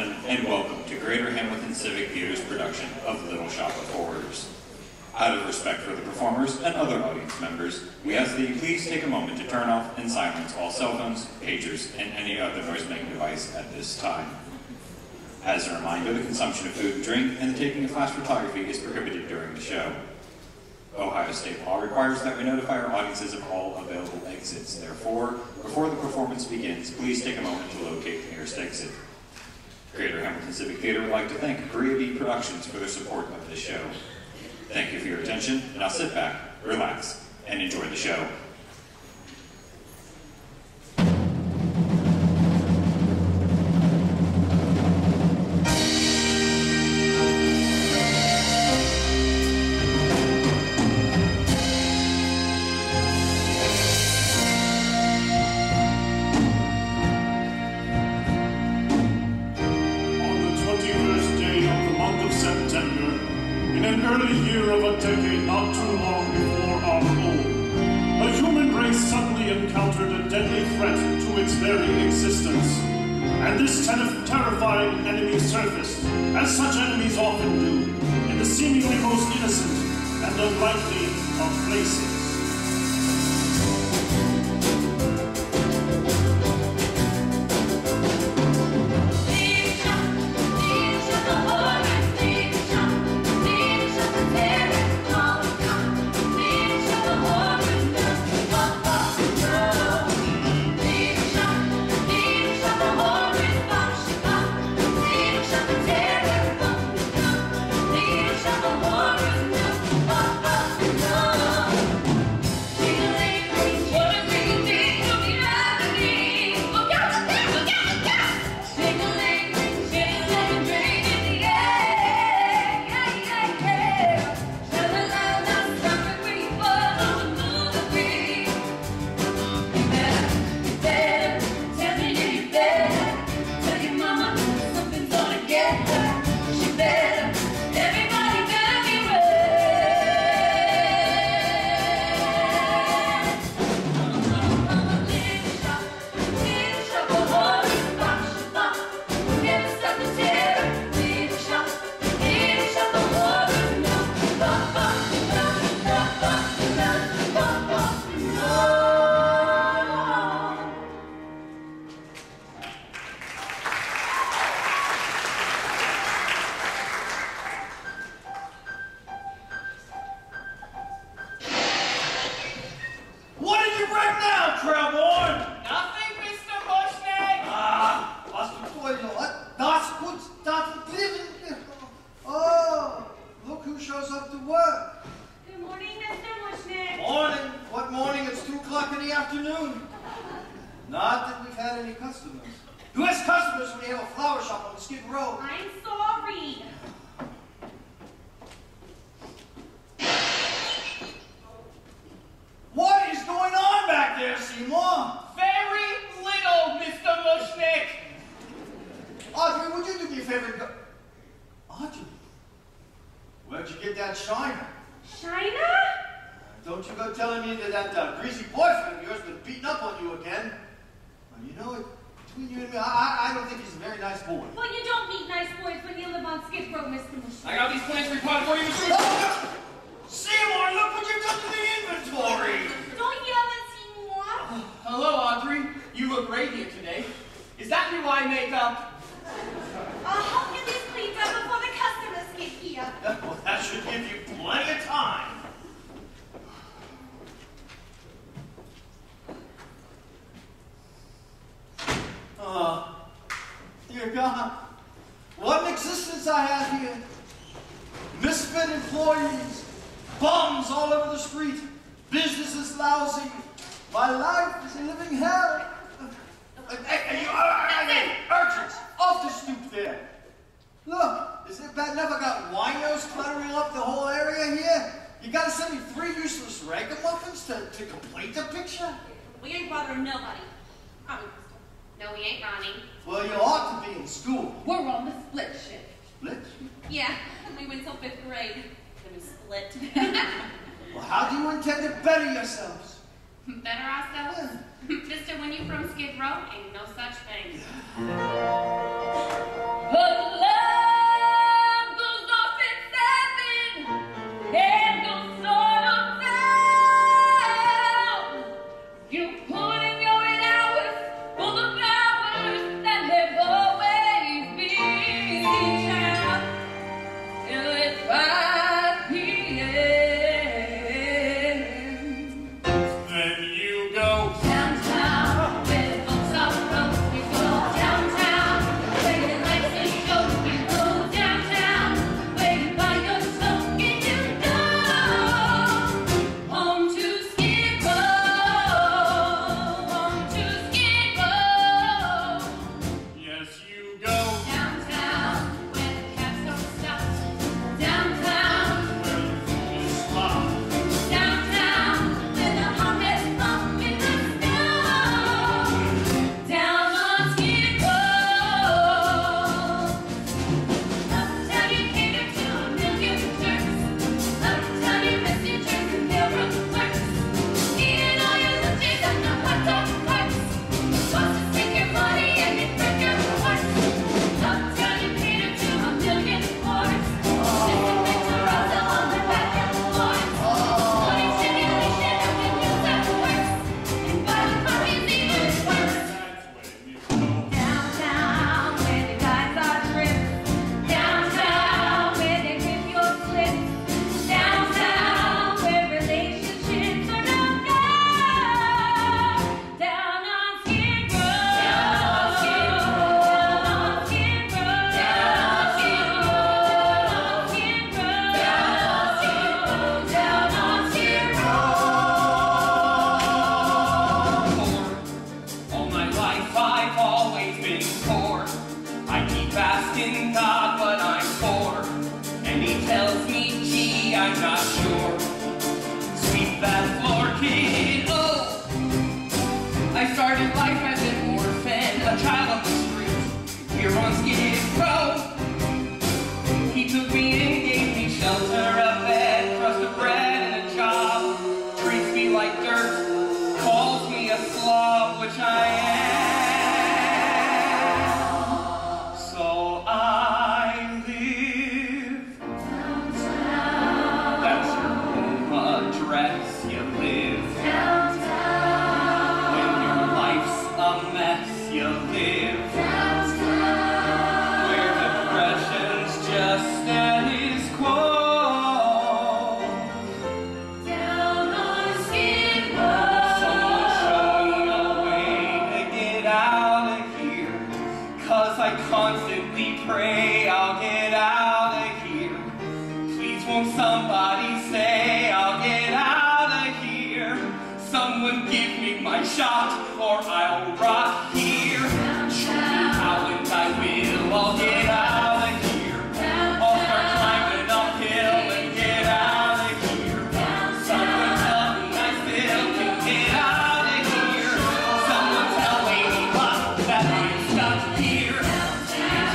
gentlemen, and welcome to Greater Hamilton Civic Theater's production of Little Shop of Horrors. Out of respect for the performers and other audience members, we ask that you please take a moment to turn off and silence all cell phones, pagers, and any other noise-making device at this time. As a reminder, the consumption of food and drink and the taking of flash photography is prohibited during the show. Ohio State law requires that we notify our audiences of all available exits. Therefore, before the performance begins, please take a moment to locate the nearest exit. Greater Hamilton Civic Theater would like to thank Korea B Productions for their support of this show. Thank you for your attention. Now sit back, relax, and enjoy the show. As such enemies often do, in the seemingly most innocent and unlikely of places. Sister, when you from Skid Row, ain't no such thing. asking God what I'm for, and he tells me, gee, I'm not sure. Sweep that floor, kid, oh! I started life as an orphan, a child on the street, here on Skid Row. He took me in, gave me shelter, a bed, crust of bread, and a job. Treats me like dirt, calls me a slob, which I am. So I live downtown. That's your home address, you live downtown. When your life's a mess, you live downtown. Where depression's just status quo. Down on Skid Row. Someone show me a way to get out of here, 'cause I constantly pray I'll get out of here. Please won't somebody say I'll get out of here. Someone give me my shot or I'll rot here. Show me how and I will, I'll get out of here. I'll start climbing uphill and get out of here. Someone tell me I still can get out of here. Someone tell Lady Luck that I'm stuck here. It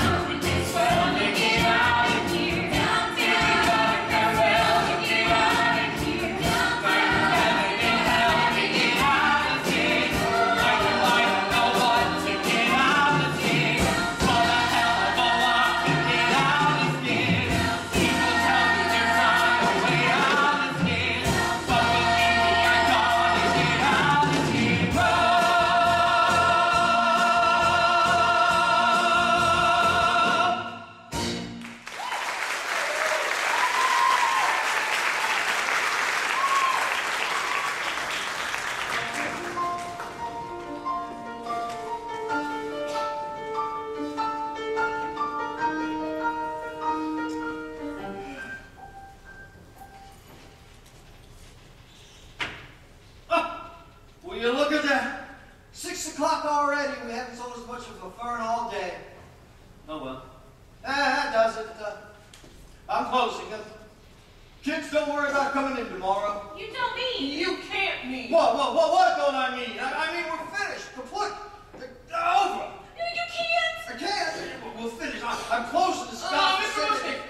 sure would be swell to get out of here. If you got a farewell to get out of here. Find heaven and hell to get out of here. I don't know what to get out of here. For the hell of a lot to get out of here. People tell me there's not a way out of here. But believe me, I gotta get out of here. Will you look at that? 6 o'clock already. We haven't sold as much of a fern all day. Oh well. That does it. I'm closing. Kids, don't worry about coming in tomorrow. You don't mean. You can't mean. What don't I mean? I mean we're finished. Kaput. Over. You can't. I can't. We'll finish. I'm closing the stuff. Mr. Mushnick,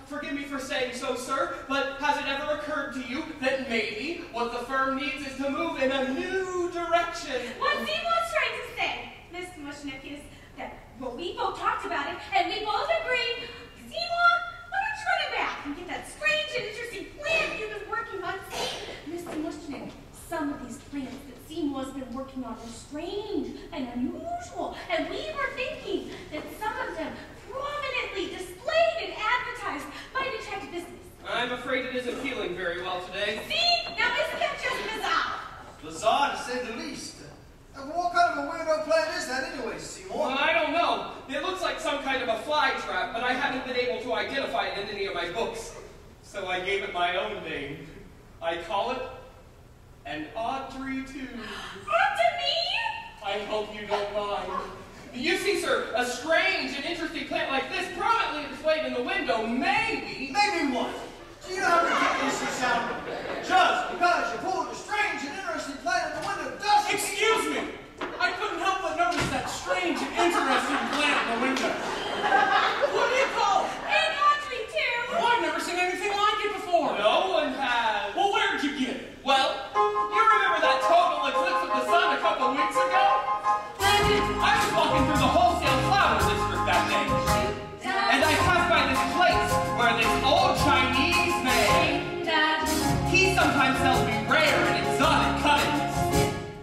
forgive me for saying so, sir, but has it ever occurred to you that maybe what the firm needs is to move in a new direction? What Seymour's trying to say, Mr. Mushnick, is that, well, we both talked about it, and we both agreed. Seymour, why don't you run it back and get that strange and interesting plant you've been working on? See, Mr. Mushnick, some of these plants that Seymour's been working on are strange and unusual, and we were thinking that some of them prominently displayed and advertised might attract business. I'm afraid it isn't feeling very well today. See? Now isn't that just bizarre? Bizarre to say the least. What kind of a weirdo plant is that anyway, Seymour? Well, I don't know. It looks like some kind of a fly trap, but I haven't been able to identify it in any of my books. So I gave it my own name. I call it an Audrey 2. Onto me? I hope you don't mind. You see, sir, a strange and interesting plant like this prominently displayed in the window, maybe... Maybe what? Do you know how ridiculous you sound? Just because you pulled a strange and interesting plant in the window doesn't... Excuse me! I couldn't help but notice that strange and interesting plant in the window. What do you call it? An Audrey 2. Oh, I've never seen anything like it before. No one has. Well, where'd you get it? Well, you remember that total eclipse of the sun a couple weeks ago? I was walking through the wholesale flower district that day, and I passed by this place where this old Chinese man, he sometimes sells me rare and exotic cuttings,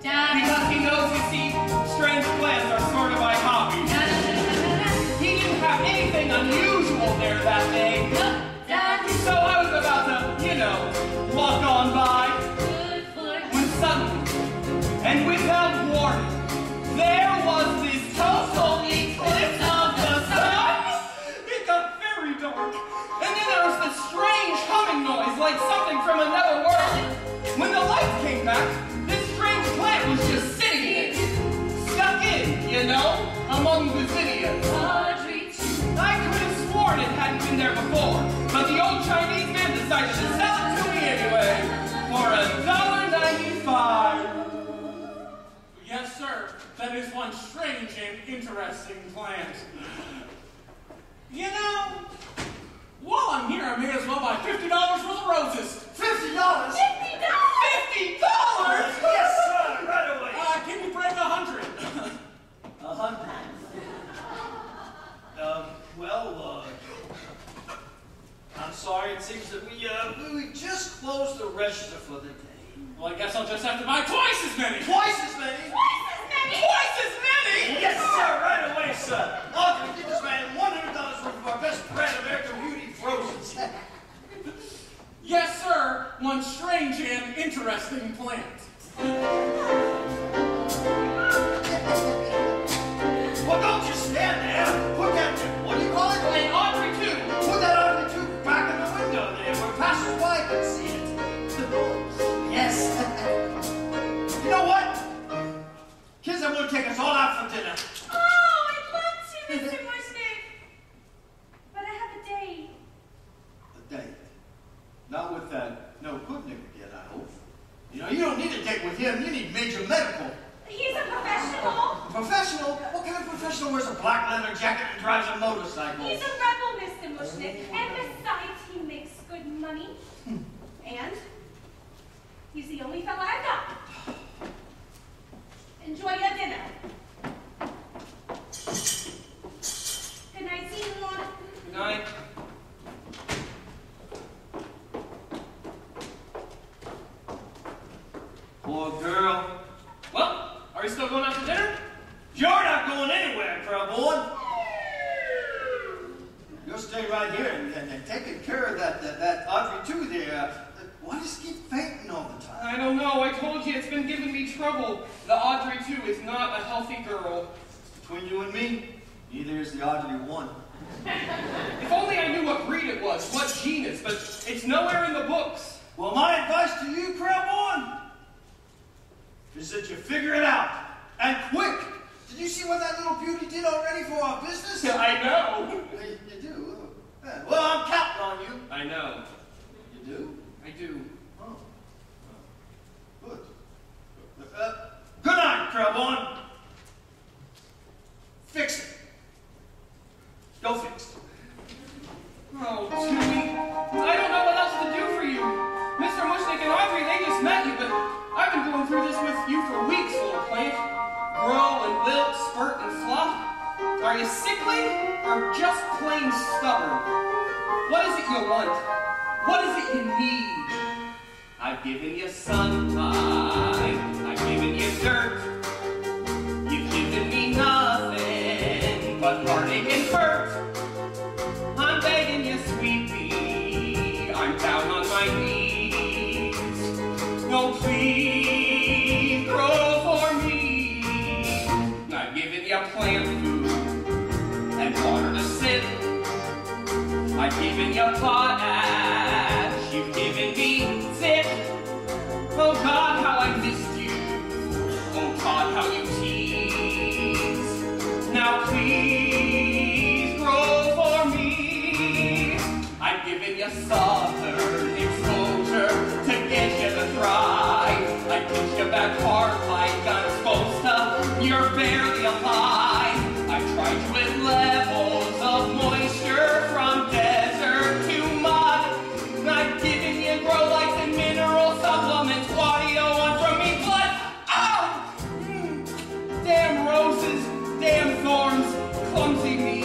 because he knows, you see, strange plants are sort of my hobby. He didn't have anything unusual there that day, so I was about to, you know, walk on by, when suddenly, and without warning, there was this total eclipse of the sun. It got very dark, and then there was this strange humming noise like something from another world. When the lights came back, this strange plant was just sitting in it, stuck in, you know, among the zinnias. I one strange and interesting plant. You know, while I'm here, I may as well buy $50 worth of roses. $50? $50! $50? Yes, sir, right away. Can you break 100? 100? Well, I'm sorry, it seems that we just closed the register for the day. Well, I guess I'll just have to buy twice as many. Twice as many? Twice as many? Yes, sir, right away, sir. Audrey, get this man $100 worth of our best brand American Beauty frozen. Yes, sir. One strange and interesting plant. Well, don't just stand there. Put that, what do you call it? An Audrey 2. Put that Audrey 2 back in the window there where passers-by can see it. Yes. You know what? Kids, I'm going to take us all out for dinner. Oh, I'd love to, Mr. Mushnick. But I have a date. A date? Not with that no good nigga yet, I hope. You know, you don't need a date with him. You need major medical. He's a professional. A professional? What kind of professional wears a black leather jacket and drives a motorcycle? He's a rebel, Mr. Mushnick. And besides, he makes good money. And he's the only fella I've got. Enjoy your dinner. Good night, Seymour. Good night. Poor girl. Well, are we still going out to dinner? You're not going anywhere, Crabborn. You'll stay right here and taking care of that Audrey 2 there. Why does he keep fainting all the time? I don't know. I told you it's been giving me trouble. The Audrey 2 is not a healthy girl. Between you and me, neither is the Audrey 1. If only I knew what breed it was, what genus, but it's nowhere in the books. Well, my advice to you, Crabborn, is that you figure it out. And quick! Did you see what that little beauty did already for our business? I know. You do? Yeah. Well, I'm counting on you. I know. You do? I do. Oh. Good. Good night, Crabborn. Fix it. Go fix it. Oh, Tui, I don't know what else to do for you. Mr. Mushnick and Audrey, they just met you, but I've been going through this with you for weeks, little plant. Grow and wilt, spurt and flop. Are you sickly or just plain stubborn? What is it you want? What is it you need? I've given you sunshine. I've given you dirt. You've given me nothing but heartache and hurt. I'm begging you, sweetie. I'm down on my knees. No, please grow for me. I've given you plant food and water to sip. I've given you potash. You've given me zip. Oh God, how I missed you. Oh God, how you tease. Now please grow for me. I've given you southern exposure to get you to thrive. I push you back hard like I'm supposed to. You're barely alive. I've tried you at levels of moisture from desert to mud. I've given you grow lights and mineral supplements. What do you want from me? Blood? Ow! Damn roses, damn thorns, clumsy me.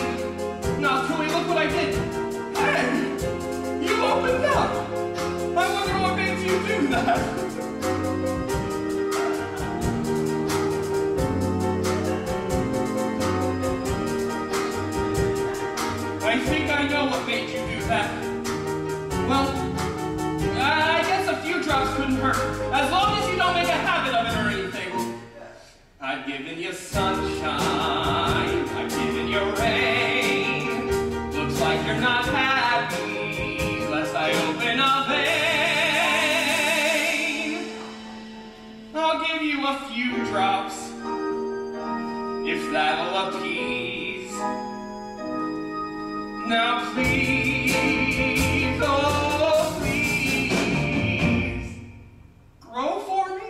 Now, Tui, look what I did. Hey, you opened up. I wonder what made you do that. I think I know what made you do that. Well, I guess a few drops couldn't hurt, as long as you don't make a habit of it or anything. I've given you sunshine, I've given you rain. Looks like you're not happy, lest I open a vein. I'll give you a few drops, if that'll appease. Now please, oh please, grow for me?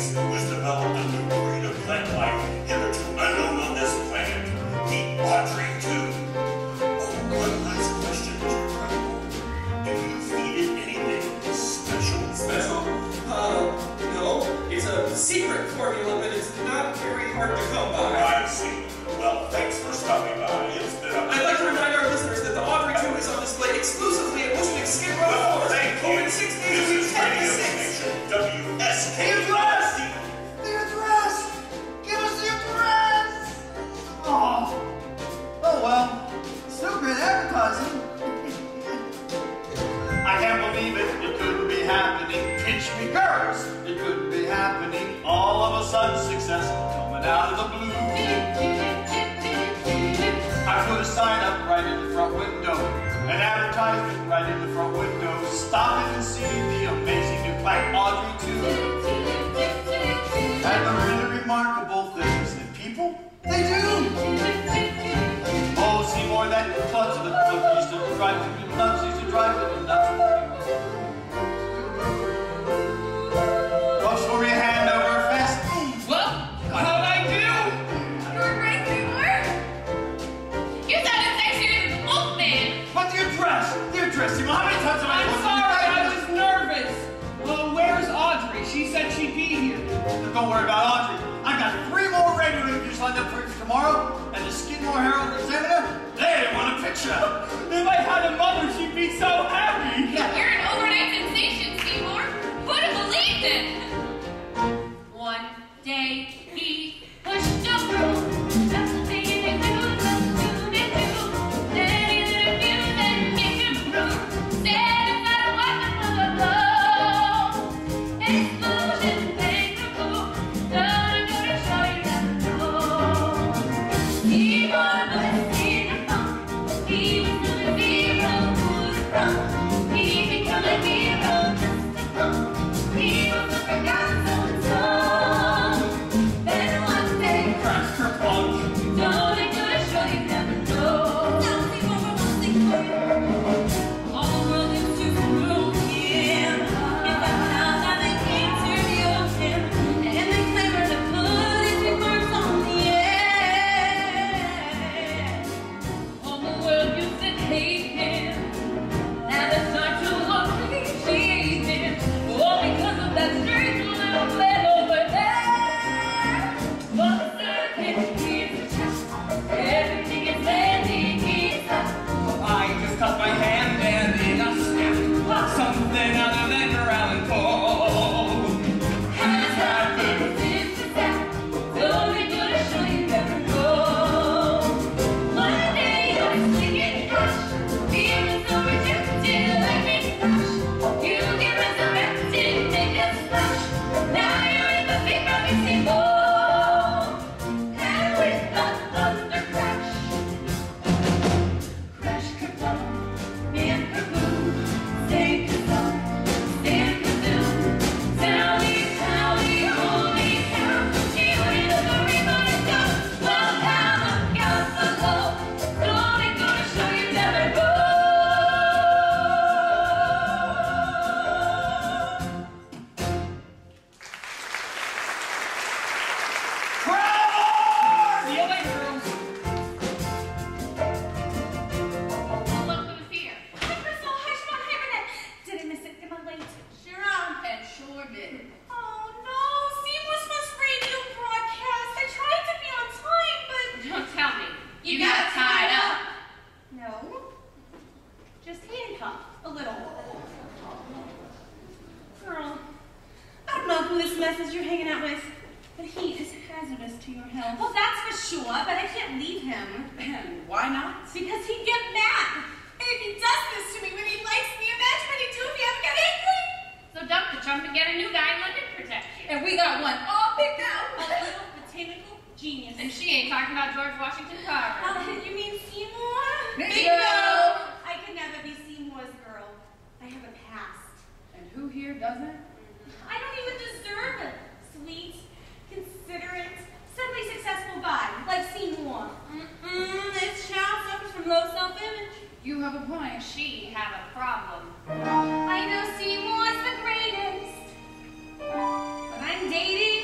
Gates, who's developed a new breed of plant life hitherto unknown on this planet, the Audrey 2. Oh, one last question, Mr. Crumble. Do you feed it anything special? Special? No. It's a secret formula, but it's not very hard to come by. I see. Well, thanks for stopping by. It's been a... I'd like to remind our listeners that the Audrey 2 is on display exclusively at Bushwick Skid Row. Well, thank you. Open 6 days This a week, is 10 to Radio 6. Station WSK. The address! The address! Give us the address! Oh, well. Still great advertising. I can't believe it. It couldn't be happening. Pinch me girls. It couldn't be happening. All of a sudden success coming out of the blue. I put a sign up right in the front window. An advertisement right in the front window. Stop it and see the amazing new plant Audrey 2. And the really remarkable things that people, they do. Oh, Seymour, that clutch of the club used to drive me nuts, used to drive me nuts. Folks, for me a hand over a fist. Well, how'd I do? You were great, Seymour. You sounded sexier than the Wolfman. What's your address? The address, Seymour. How many times have I I'm told you? sorry, I was nervous. Well, where's Audrey? She said she'd be here. Don't worry about Audrey. I've got 3 more radio interviews lined up for you tomorrow, and the Skidmore Herald Examiner, they want a picture. If I had a mother, she'd be so happy. You're an overnight sensation, Seymour. Who'd have believed it? One day he pushed a broom. That's the thing you do, Then he refused and gave him room. Said if I wasn't alone, explosion, bang, boom. Don't go to show you never know. Seymour was in a funk. He was the zero who'd run. He became a hero just to come. He was a forgotten soul. Then one day, Crash her plunk. don't it go to show you never know. Now Seymour, one thing for you. All the world is too broken. If I found out they came to you him, and they clamored to put his big marks on the air. All the world used to hate him. Now they're starting to appreciate him. All because of that strange little man over there. On the surface, he's a chap. Everything is landing, he's up. I just cut my hand and in a snap, something other than growling cold has happened. Don't it go to show you never know. One day you're singing hush. Feeling so rejected like a crush. You get resurrected, make a splash. Now you're in the big rocket steamboat. And with the thunder crash. Crash, kerplunk, and kaboom. Sink a song, stand the doom. Tally, tally, holy cow. She went up the rainbow to go. Well, now look out below. Don't it go to show you never go. See you later, girls. Well, look who's here. Hi, Crystal. Hi, Siobhan. Hi, Renette. Did I miss it? Am I late? Sure and sure did. Oh, no. Seamless West Radio broadcast. I tried to be on time, but... Don't tell me. You got tied up. No. Just handcuffed. A little. Girl, I don't know who this mess is you're hanging out with, but he is hazardous to your health. Well, that's for sure, but I can't leave him. And why not? Because he'd get mad. And if he does this to me when he likes me, imagine what he'd do if he ever got angry. So dump the chump and get a new guy in London to protect you. And we got one all picked out. A little botanical genius. And she ain't talking about George Washington Carver. You mean Seymour? Bingo! I could never be Seymour's girl. I have a past. And who here doesn't? I don't even deserve it. Sweet, considerate, suddenly successful guy, like Seymour. This child suffers from low self-image. You have a point. She have a problem. I know Seymour's the greatest, but I'm dating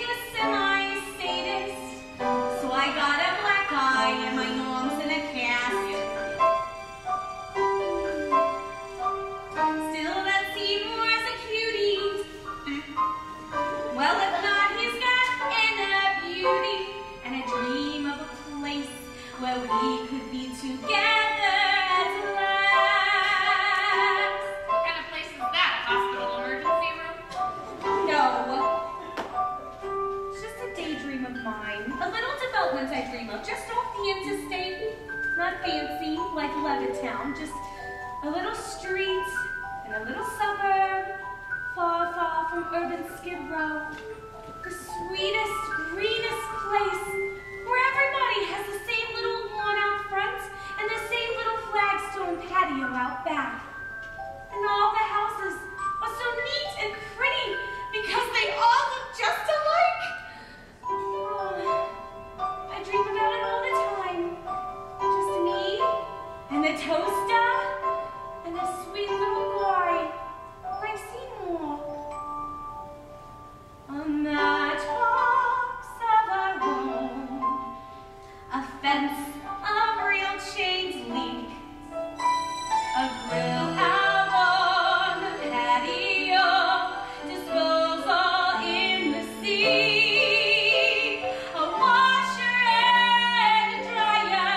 dream of mine. A little development I dream of, just off the interstate. Not fancy, like Levittown, just a little street and a little suburb, far, far from urban Skid Row. The sweetest, greenest place where everybody has the same little lawn out front and the same little flagstone patio out back. And all the houses are so neat and pretty because they all look just alike. Oh, I dream about it all the time. Just me and the toaster and the sweet little boy like Seymour. On the tops of our road, a fence of real chains link, a grill out on the patio, disposal in the sea, a washer and a dryer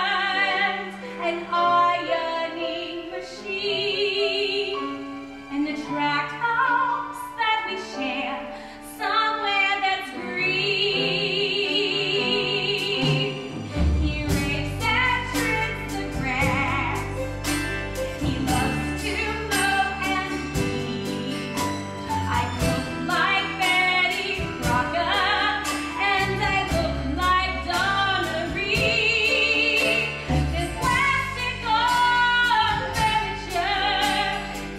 and an ironing machine, and the tract house that we share somewhere that's green. He rakes and trims the grass. He loves to mow and weed. I cook like Betty Crocker, and I look like Donna Reed. There's plastic on furniture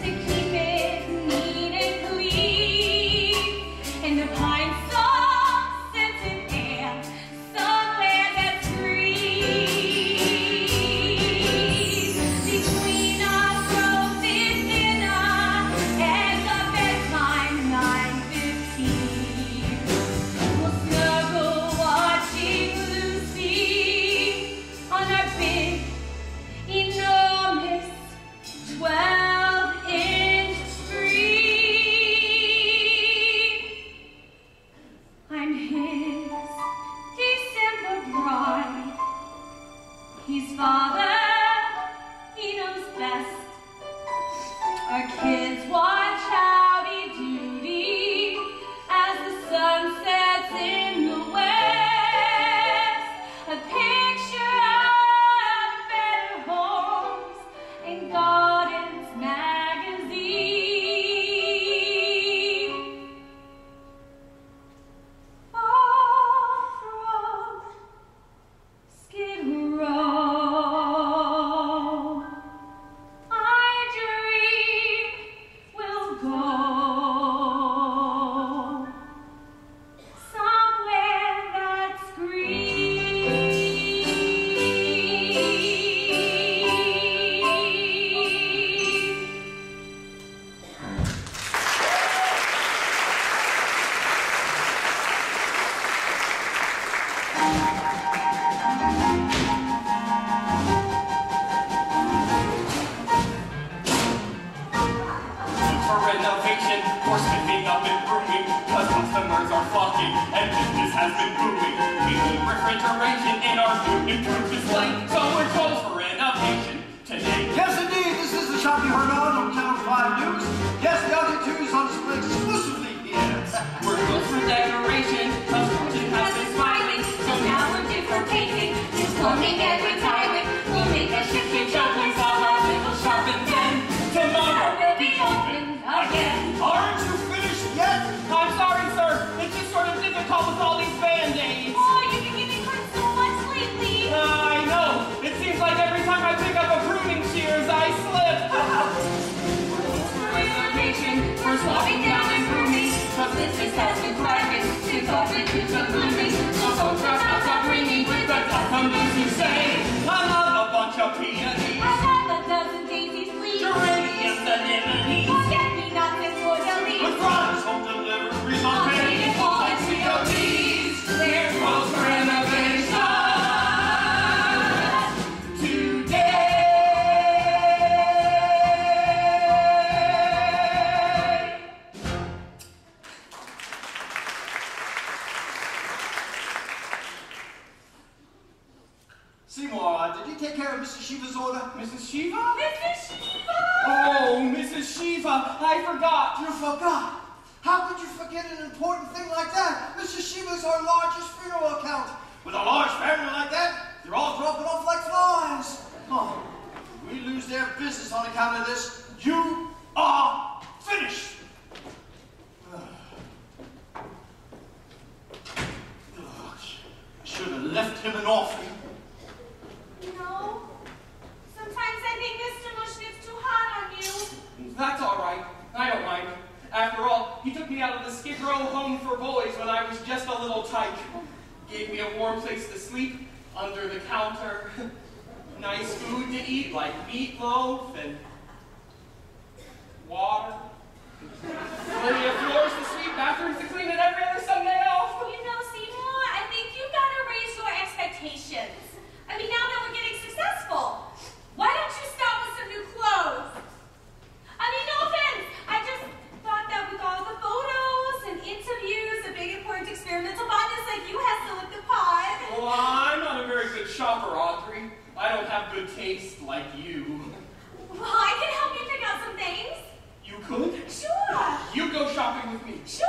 to keep it neat and clean, and the pine salt scented air somewhere that's green. Between our frozen dinner and our bedtime 9:15, we'll snuggle watching Lucy on our big, enormous 12-inch screen. I'm his December bride. He's father, he knows best. Our kids watch howdy doody as the sun sets in the west. A picture of better homes and gardens magazine. Far from Skid Row, I dream we'll go somewhere that's green. For renovation, for sniffing up and grooming, cause customers are flocking and business has been booming. We need refrigeration in our new improved display, so we're closed for renovation today. Yes, indeed, this is the shop you heard on Channel 5 News. Yes, the other two is on display exclusively here. We're closed for decoration, cause fortune has been smiling, so now we're due for painting, it's plumbing and retiring. We'll make a shifting showcase of our little shop, and then tomorrow we'll be open again. Aren't you finished yet? I'm sorry, sir. It's just sort of difficult with all these band-aids. Oh, you've been getting hurt so much lately. I know. It seems like every time I pick up a pruning shears, I slip. Reservation for slowing down and grooming, cause this is has been thriving since all the kids are blooming. So folks are not ringing with the custom blues who say, I love a bunch of peonies, I love a dozen daisies, please. geraniums, anemones, Forget-me-nots and with orderlies. flowers, home deliveries on pay, and CODs. We're closed for renovation today. Seymour, did you take care of Mrs. Shiva's order? Mrs. Shiva? Mrs. Shiva! Oh, Mrs. Shiva, I forgot. You forgot. How could you forget an important thing like that? Mr. Shiva is our largest funeral account. With a large family like that, they're all dropping off like flies. Oh, if we lose their business on account of this, you are finished. I should have left him an orphan. You know, sometimes I think Mr. Mushnick's too hot on you. That's all right. I don't mind. After all, he took me out of the Skid Row home for boys when I was just a little tyke. Gave me a warm place to sleep, under the counter. Nice food to eat, like meatloaf and water. Plenty of floors to sweep, bathrooms to clean, and every other Sunday off. You know, Seymour, I think you've got to raise your expectations. I mean, now that we're getting successful, why don't you start with some new clothes? I mean, no offense. I just thought that with all the photos and interviews, a big important experimental botanist like you has to look the part. Well, I'm not a very good shopper, Audrey. I don't have good taste like you. Well, I can help you pick out some things. You could? Sure. You go shopping with me. Sure.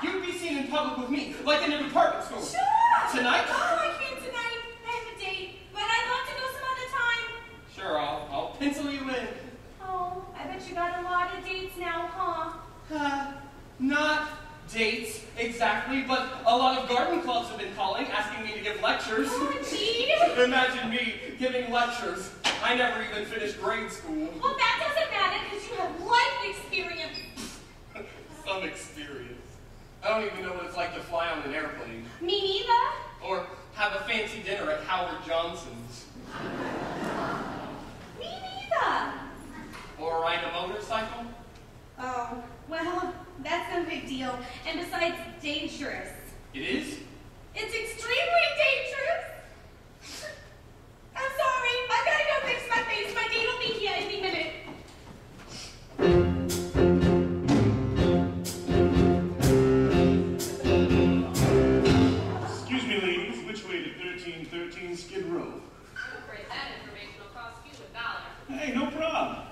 You'd be seen in public with me, like in a department store. Sure. Tonight? Oh, I can't tonight. I have a date. But I'd love to go some other time. Sure, I'll pencil you in. Oh, I bet you got a lot of dates now, huh? Not dates, exactly, but a lot of garden clubs have been calling, asking me to give lectures. Oh, gee. Imagine me giving lectures. I never even finished grade school. Well, that doesn't matter because you have life experience. Some experience. I don't even know what it's like to fly on an airplane. Me neither. Or have a fancy dinner at Howard Johnson's. Me neither. Or ride a motorcycle. Oh, well, that's no big deal. And besides, dangerous. It is? It's extremely dangerous. I'm sorry. I've got to go fix my face. My date will be here any minute. Excuse me, ladies. Which way to 1313 Skid Row? I'm afraid that information will cost you $1. Hey, no problem.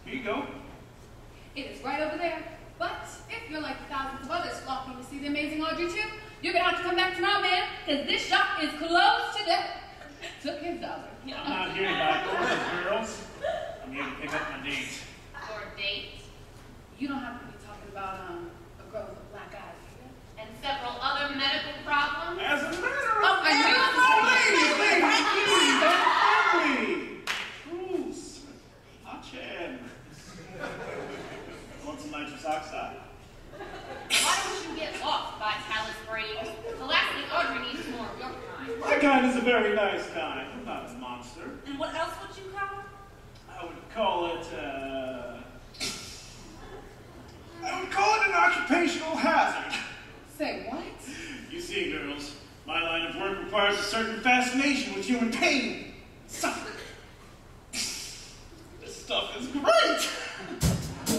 Here you go. It is right over there. But if you're like thousands of others flocking to see the amazing Audrey too, you're gonna have to come back tomorrow, man, because this shop is closed today. Took his dollar. I'm not here to buy clothes, girls. I'm here to pick up my date. Or date. You don't have to be talking about a girl with a black eye, do you? And several other medical problems. As a matter of Oh, I knew it. Bruce. Achem. Want some nitrous oxide? Why don't you get lost by Talus Brain? The last thing Audrey needs is more of your kind. My kind is a very nice kind. I'm not a monster. And what else would you call it? I would call it an occupational hazard. Say what? You see, girls, my line of work requires a certain fascination with human pain, suffering. This stuff is great.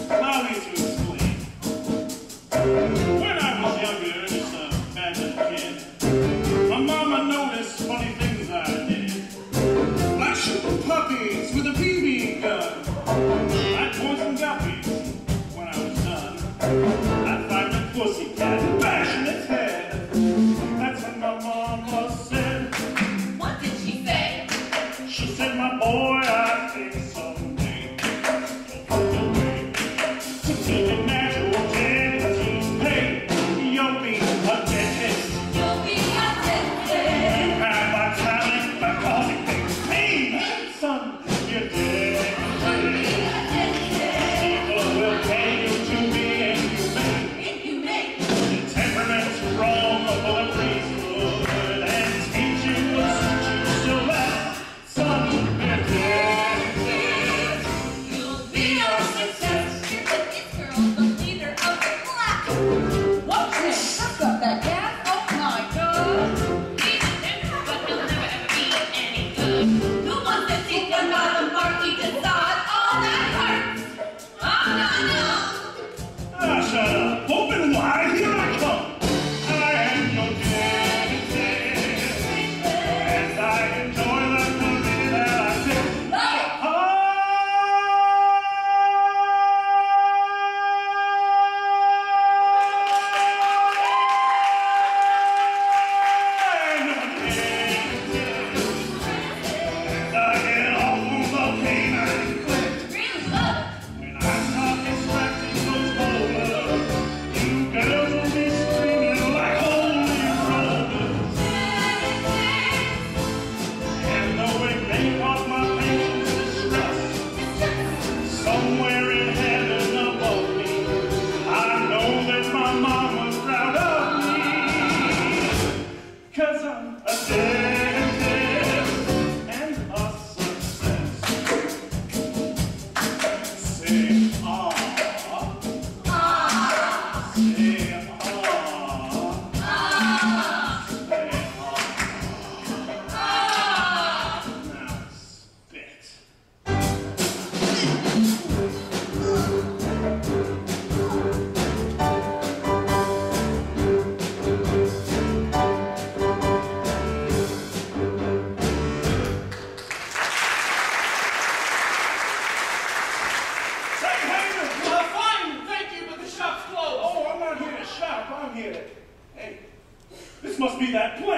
Allow me to explain. When I was younger, just a bad little kid, my mama noticed funny things I did. Like shooting puppies with a BB gun. I'd poison guppies when I was done. I'd find a pussycat and bash in its head. That's when my mama said, What did she say? she said, my boy, I think someday you'll find a way to take a natural tendency pain. You'll be a dentist. You'll be a dentist. You have my talent by causing things pain. Son, you're dead. People will pay you to be inhumane. Your temperament's wrong, full of priesthood, and teach you will suit you so well. Son, you're dead. You'll be our success. You're the it girl, the leader of the black. Watch him. Suck up that gas. Oh my God. He's a dentist, but he'll never ever be any good. Who wants to take another marquee to sod all that hurts? Oh, no. Ah, shut up. Open wide, here I come. I am no dentist, and I enjoy the company that I take.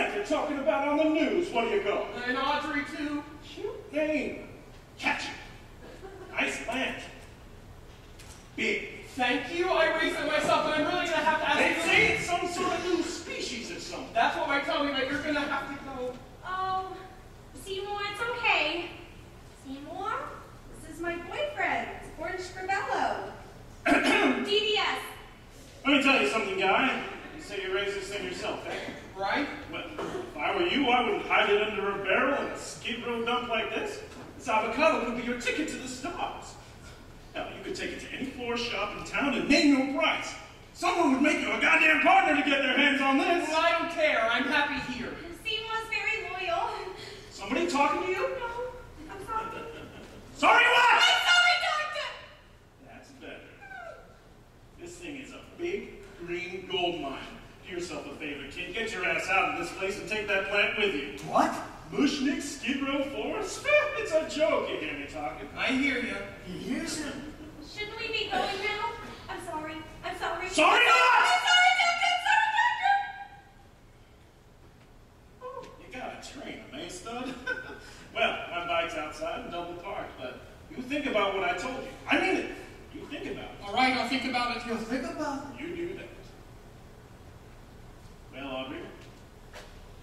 plant they're talking about on the news. What do you call it? And Audrey, too. Cute name. Catchy. Nice plant. Big. Thank you. I raised it myself, but I'm really going to have to ask They you. say it's some sort of new species or something. That's what I tell me, but you're going to have to go. Oh, Seymour, it's okay. Seymour, this is my boyfriend, Orange Scribello. DDS. Let me tell you something, guy. You say you raised this thing yourself, eh? Right? Well, if I were you, I wouldn't hide it under a barrel in a Skid Row dump like this. This avocado could be your ticket to the stars. Hell, you could take it to any florist shop in town and name your price. Someone would make you a goddamn partner to get their hands on this. Well, I don't care. I'm happy here. Seymour's very loyal. Somebody talking to you? No, I'm sorry. Sorry what? I'm sorry, Doctor! That's better. This thing is a big green gold mine. Do yourself a favor, kid. Get your ass out of this place and take that plant with you. What? Mushnick Skid Row Forest? It's a joke, you hear me talking. I hear you. He hears him. Shouldn't we be going now? I'm sorry. I'm sorry. Sorry I'm what? sorry, Doctor. I'm sorry, Doctor. Oh, you got a train, eh, stud? Well, my bike's outside and double parked, but you think about what I told you. I mean it. You think about it. All right, I'll think about it. You'll think about it. You do that. Well, Audrey,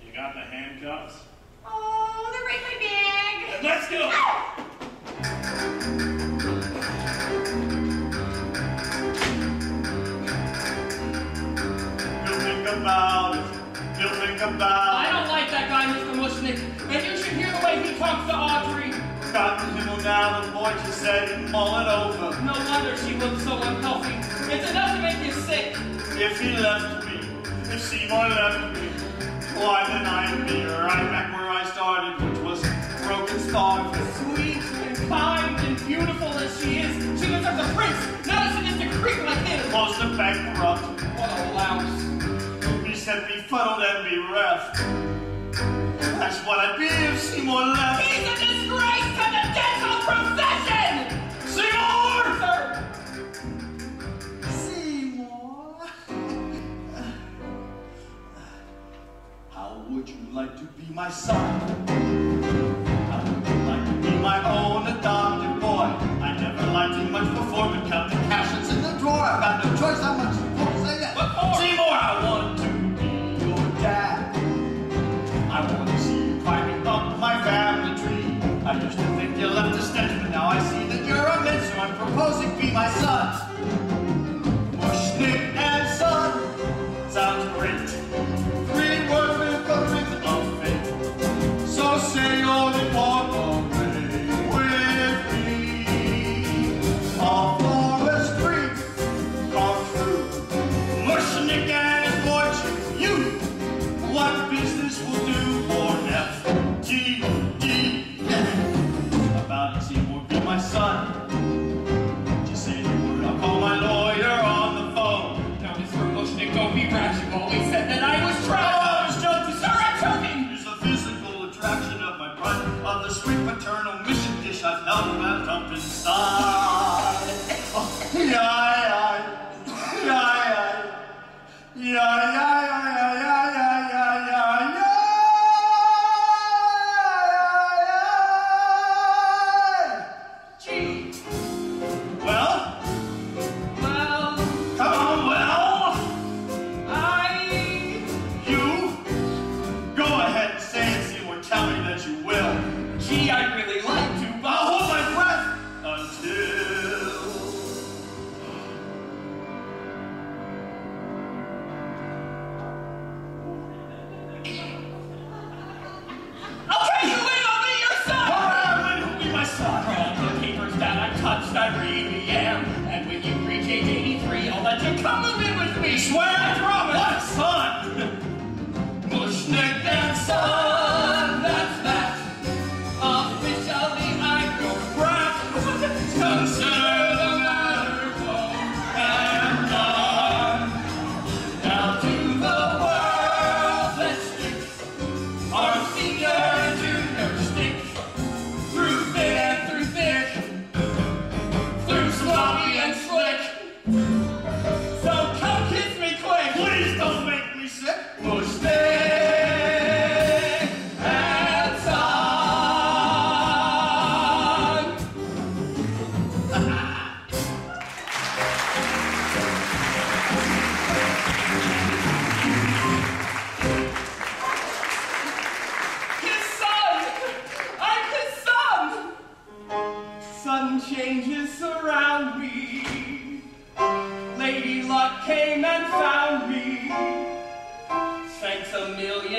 you got the handcuffs? Oh, they're right in my bag. Then let's go! You'll think about it. You'll think about I don't like that guy, Mr. Mushnick. And you should hear the way he talks to Audrey. it. Gotten him now, the boy just said he'd mull it over. No wonder she looks so unhealthy. It's enough to make you sick. If he left me, if Seymour left me, why then I'd be right back where I started, which was broken starved. Sweet and kind and beautiful as she is, she deserves a prince, not a sadistic creep like him. Close to bankrupt. What a louse. He said befuddled and bereft. That's what I'd be if Seymour left. He's a disgrace to the dental profession! Seymour! Sir, Seymour. How would you like to be my son? How would you like to be my own adopted boy? I never liked you much before, but count the cash that's in the drawer. I've got no choice. How much you say that? what for? Seymour, I want to be your dad. I want to see you climbing up my family tree. I used to think you left a stench, but now I see that you're a man, so I'm proposing be my son. Mushnick and son sounds great. 3 words with a ring of fate. So say you'll walk away with me. All forest dreams come true. Mushnick and his boy choose you. What business will do for FTD? About it, Seymour, be my son. Just say the word, I'll call my lawyer on the phone. Now, Mr. Mushnick, don't be rash. You've always said that I was Oh, trying. I was joking. Sir, I'm joking. There's a physical attraction of my pride, of the sweet paternal mission dish I've held wrapped up inside. Oh, yeah, yeah, yeah, yeah, yeah, yeah, yeah, yeah, yeah, yeah, yeah. Gee, Well, well, come on, well, you go ahead and say it, Seymour. Tell me that you will. gee, I'd really like to, but I'll hold my breath until. okay, you win, I'll be your son. All right, who'll be my son? All the papers that I touched, I really am. And when you reach age 83, I'll let you come move in with me. Swear? I promise. What son? Mushnick and son, that's that. Officially, I'm your brat. Consider the matter closed and done. Now to the world, let's stick our senior and junior stick through thin and through thick, through sloppy and slick. So come kiss me quick.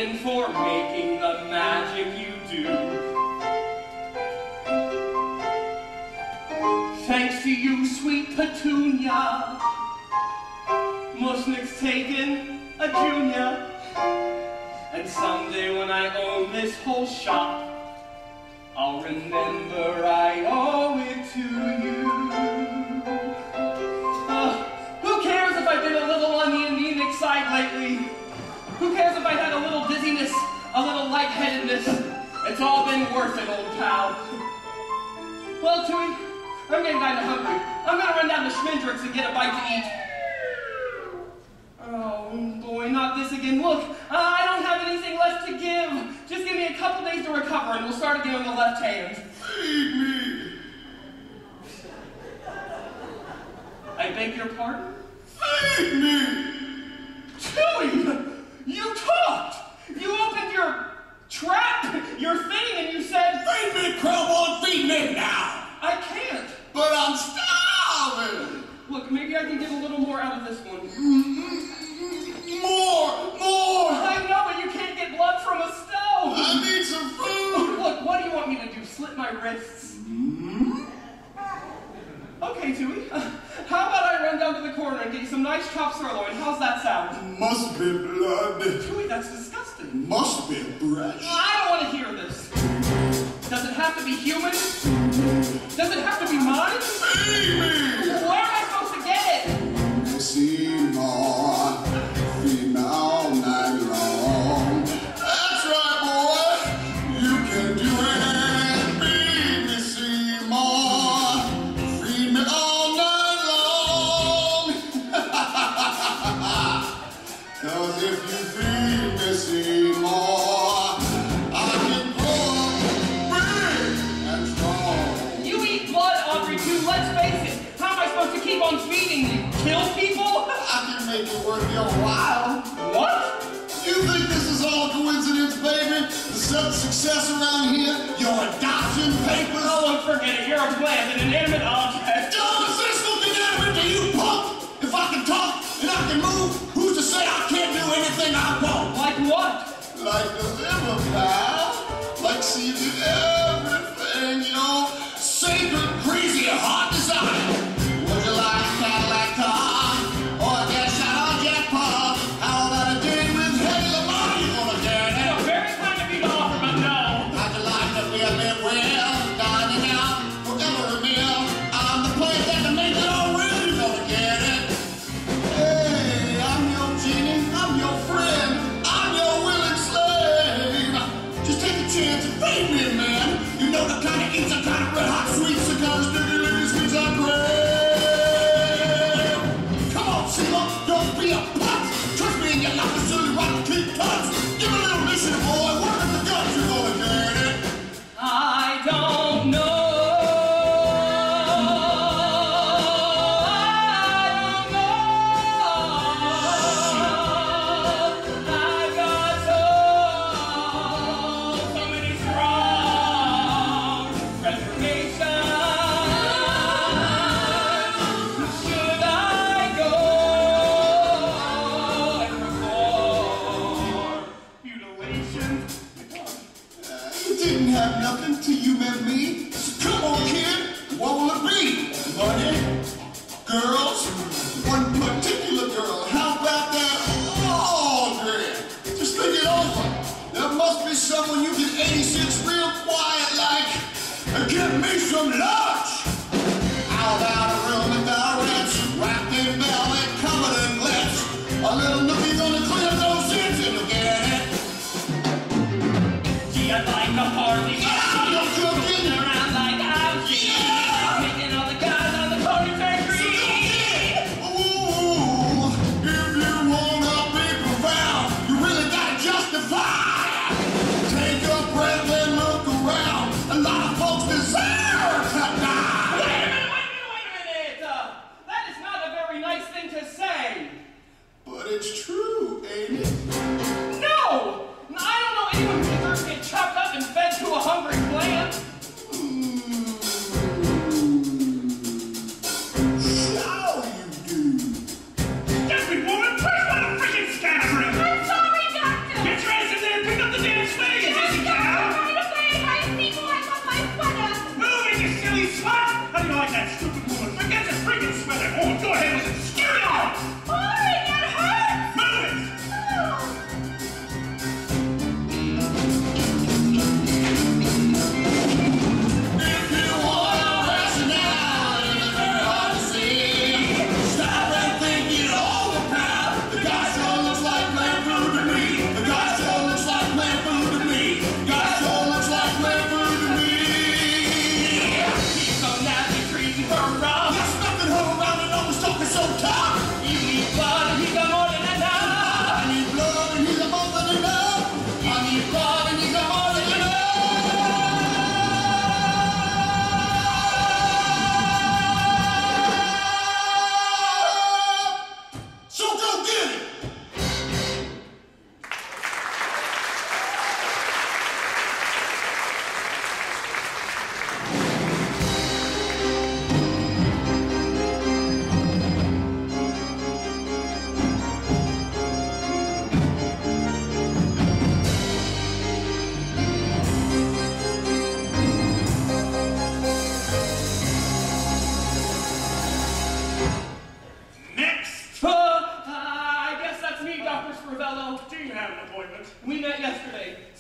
and for making the magic you do. Thanks to you, sweet Petunia, Mushnik's taken a junior. And someday when I own this whole shop, I'll remember I owe it to you. Who cares if I've been a little on the anemic side lately? Who cares if I had a little dizziness, a little lightheadedness? It's all been worth it, old pal. Well, Tui, I'm getting kind of hungry. I'm gonna run down to Schmendrick's and get a bite to eat. Oh, boy, not this again. Look, I don't have anything left to give. Just give me a couple days to recover and we'll start again on the left hand. Feed me. I beg your pardon? Feed me. Tui, you talked. You opened your trap, your thing, and you said, Feed me, Crowbone, feed me now. I can't. But I'm starving. Look, maybe I can get a little more out of this one. More. I know, but you can't get blood from a stove. I need some food. Look, what do you want me to do? Slit my wrists? Okay, Tui. How about I run down to the corner and get you some nice chopped sirloin? How's that sound? Must be blood. Tui, that's disgusting. Must be breast. I don't want to hear this. Does it have to be human? Does it have to be mine? Feed me. Where am I supposed to get it? Seymour, feed me all night long. That's right, boy. You can do it. Feed me, Seymour. Feed me all night long. 'Cause if you feed me, Seymour, I can grow up big and strong. You eat blood, Audrey, too. Let's face it. How am I supposed to keep on feeding you? Kill people? I can make it worth your while. What? You think this is all coincidence, baby? The sudden success around here? Your adoption papers? Oh, don't forget it. You're a plant, an inanimate object. Don't say something inanimate to you, punk! If I can talk and I can move, who's to say I can't do anything I want? Like what? Like the liver, pal. Like see you did everything, you know? Sacred, crazy, hot desire. Would you like a Cadillac car? Or a gas shot on jackpot? How about a date with Hedy Lamarr? You gonna get it? You're very kind of you to offer, but no. How'd you like to be a live well? Dining out forever a meal. I'm the place that can make it all real. You gonna get it? Hey, I'm your genie. I'm your friend. I'm your willing slave. Just take a chance and feed me, man. You know the kind of eats, the kind of red hot sweets, the kind of sticky licky sweets I crave. Come on, Sheila, don't be a putz. Trust me in your life, it's silly rotten keep touch. Give a little mission, boy. Work at the guts, you gonna get it. I don't know. I've got so many strong reservations. Should I go and perform mutilations? It didn't have nothing till you met me. So come on, kid. What will it be? Money? Girls? One particular girl. How about that Audrey? Just think it over. There must be someone you can 86 real quiet like and give me some lunch. How about a room at the Ritz, wrapped in velvet, covered in glitz? A little nookie gonna clear those sins and you'll get it. Gee, I'd like a party. You're cooking. Around like Ouchie. Making all the guys on the corner turn green. Ooh, if you wanna be profound, you really gotta justify. Take a breath and look around. A lot of folks deserve to die. Wait a minute. That is not a very nice thing to say. But it's true, ain't it? No! I don't know anyone who deserves to get chopped up and fed to a hungry plant.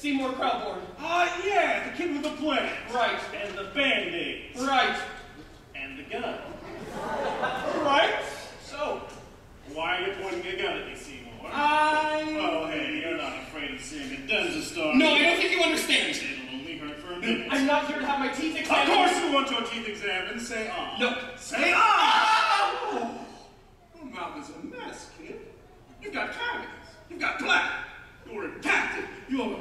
Seymour Krelborn. Yeah, the kid with the plan. Right. And the Band-Aids. Right. And the gun. Right? So, why are you pointing a gun at me, Seymour? Oh, hey, you're not afraid of seeing a dentist, are you? No, I don't think you understand. It'll only hurt for a minute. I'm not here to have my teeth examined. Of course you want your teeth examined. Say ah. No. Say ah! Your mouth is a mess, kid. You've got cavities. You've got plaque. You're impacted. You're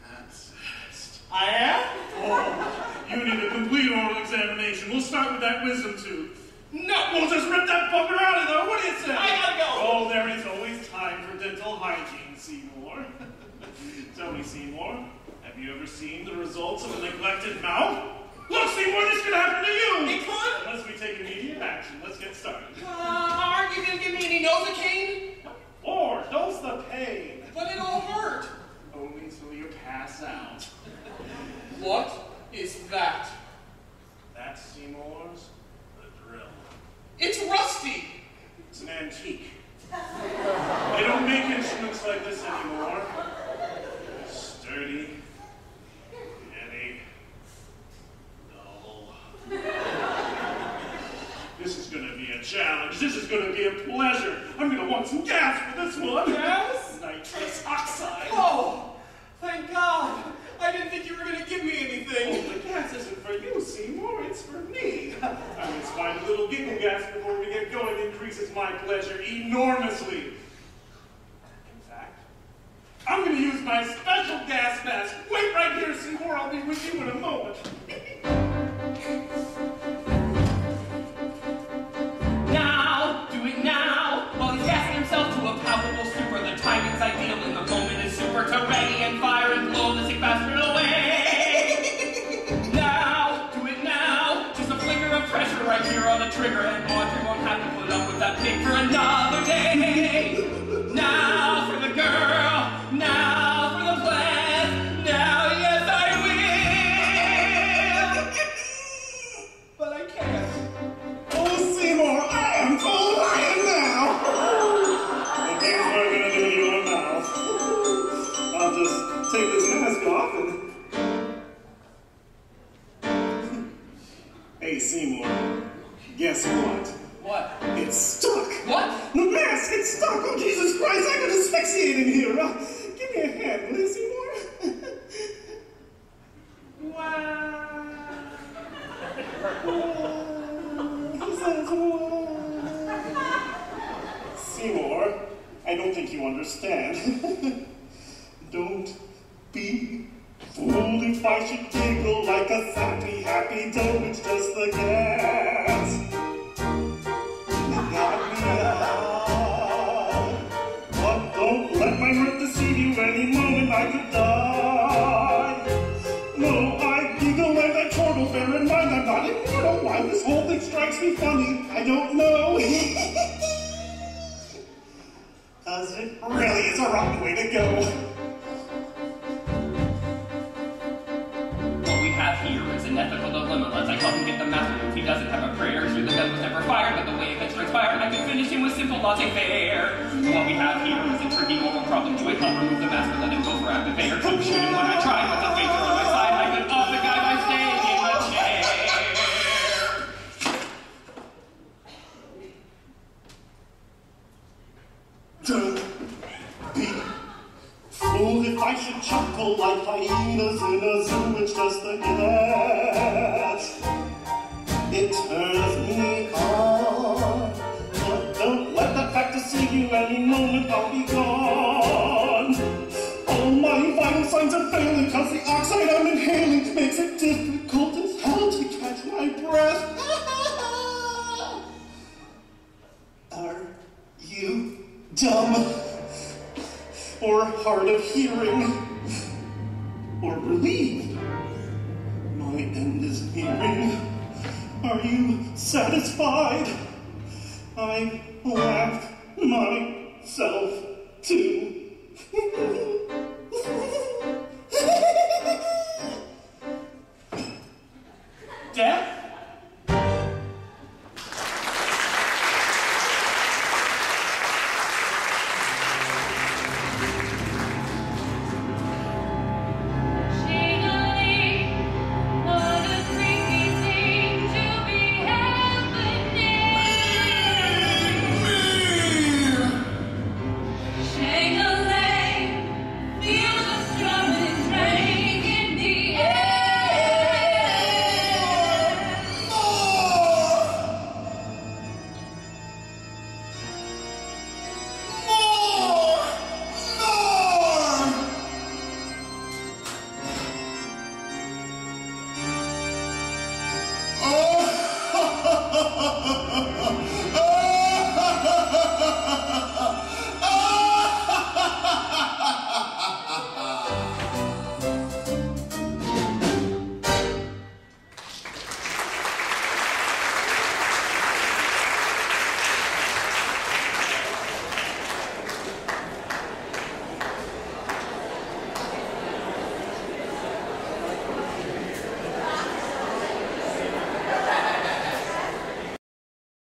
abscessed. I am? Oh, you need a complete oral examination. We'll start with that wisdom tooth. No. We'll just rip that fucker out of there. What do you say? I gotta go. Oh, there is always time for dental hygiene, Seymour. Tell me, Seymour, have you ever seen the results of a neglected mouth? Look, Seymour, this could happen to you. It could? Unless we take immediate action. Let's get started. Aren't you gonna give me any Novocaine? Or dose the pain. But it'll hurt. Only until you pass out. What is that? That's Seymour's the drill. It's rusty. It's an antique. They don't make instruments like this anymore. Sturdy, heavy, dull. This is gonna be a challenge. This is gonna be a pleasure. I'm gonna want some gas for this one. Gas? Nitrous oxide. Oh, thank God. I didn't think you were gonna give me anything. Oh, the gas isn't for you, Seymour. It's for me. I always find a little giggle gas before we get going increases my pleasure enormously. In fact, I'm going to use my special gas mask. Wait right here, Seymour. I'll be with you in a moment. Now, do it now. While he's gassing himself to a palpable stupor, the timing's ideal and the moment is super to ready and fire and blow the sick bastard away. Now, do it now. Just a flicker of pressure right here on the trigger, and Audrey won't have to put up with that pig for another day. Now for the girl. Now for the plan. Now, yes, I will. But I can't. Oh, Seymour, I am cold iron now. The things we're going to do in your mouth. I'll just take this mask off and... Hey, Seymour, guess what? What? It's stuck. What? The mask, it's stuck. Oh, Jesus Christ, I could asphyxiate in here. Give me a hand, will you, Seymour? Seymour, I don't think you understand. Don't be fooled if I should giggle like a sappy, happy doe. It's just the gas. Got me out. But don't let my mirth deceive you. Any moment I could die. No, I giggle and I chortle. Bear in mind I'm not immortal. Why this whole thing strikes me funny, I don't know. 'Cause it really is a rotten way to go. What we have here is an ethical dilemma. Let's help him get the master if he doesn't have a prayer. Sure, the gun was never fired, but the way it transpired, I can finish him with simple logic fair. What we have here is a tricky moral problem. Do I help remove the mask or let him go for activator? Couldn't shoot him when I tried, but the phaser on my side, I could off the guy by staying in the chair. Don't be fooled if I should chuckle like hyenas in a zoo. It's just the gas. It turns me on. But don't let that fact deceive you. Any moment I'll be gone. All my vital signs are failing, 'cause the oxide I'm inhaling makes it difficult as hell to catch my breath. Are you dumb? Or hard of hearing? Or relieved? My end is nearing. Are you satisfied? I laughed myself